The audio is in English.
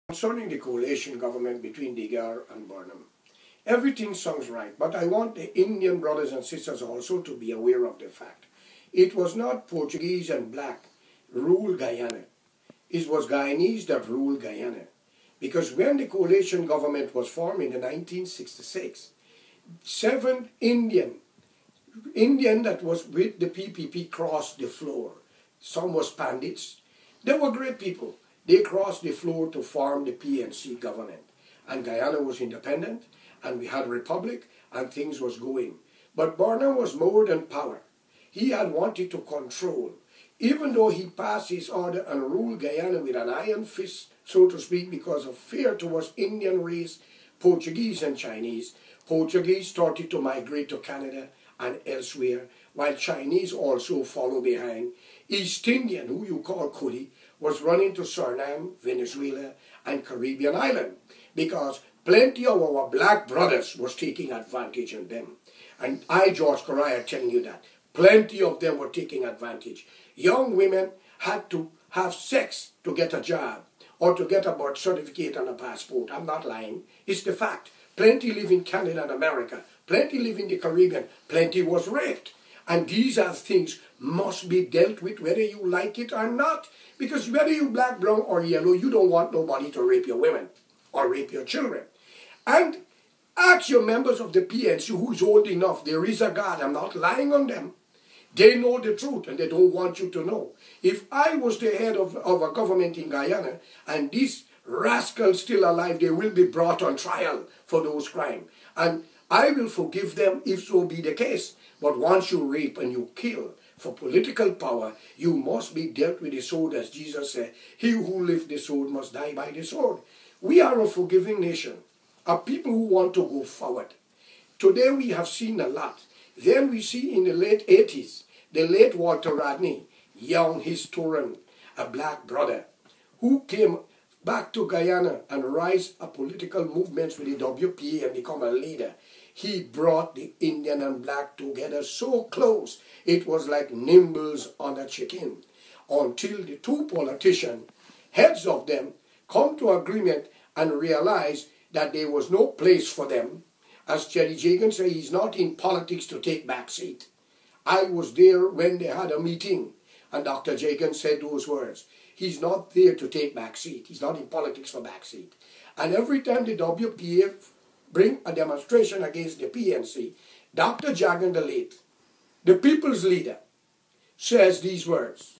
Concerning the coalition government between Diggar and Burnham, everything sounds right, but I want the Indian brothers and sisters also to be aware of the fact. It was not Portuguese and black ruled Guyana. It was Guyanese that ruled Guyana. Because when the coalition government was formed in 1966, 7 Indian that was with the PPP crossed the floor. Some was bandits. They were great people. They crossed the floor to form the PNC government. And Guyana was independent, and we had a republic, and things was going. But Burnham was more than power. He had wanted to control. Even though he passed his order and ruled Guyana with an iron fist, so to speak, because of fear towards Indian race, Portuguese and Chinese, Portuguese started to migrate to Canada and elsewhere, while Chinese also follow behind. East Indian, who you call Cody, was running to Suriname, Venezuela, and Caribbean island, because plenty of our black brothers was taking advantage of them. And I, George Correa, telling you that. Plenty of them were taking advantage. Young women had to have sex to get a job or to get a birth certificate and a passport. I'm not lying. It's the fact. Plenty live in Canada and America. Plenty live in the Caribbean. Plenty was raped. And these are things must be dealt with whether you like it or not. Because whether you black, brown, or yellow, you don't want nobody to rape your women or rape your children. And ask your members of the PNC who's old enough. There is a God. I'm not lying on them. They know the truth and they don't want you to know. If I was the head of a government in Guyana and these rascals still alive, they will be brought on trial for those crimes. And I will forgive them if so be the case. But once you rape and you kill for political power, you must be dealt with the sword, as Jesus said. He who lifts the sword must die by the sword. We are a forgiving nation, a people who want to go forward. Today we have seen a lot. Then we see in the late 80s, the late Walter Rodney, young historian, a black brother, who came back to Guyana and rise a political movement with the WPA and become a leader. He brought the Indian and black together so close, it was like nimbles on a chicken, until the two politicians, heads of them, come to agreement and realize that there was no place for them. As Jerry Jagan said, he's not in politics to take back seat. I was there when they had a meeting, and Dr. Jagan said those words. He's not there to take back seat. He's not in politics for back seat. And every time the WPA bring a demonstration against the PNC, Dr. Jagan the late, the people's leader, says these words.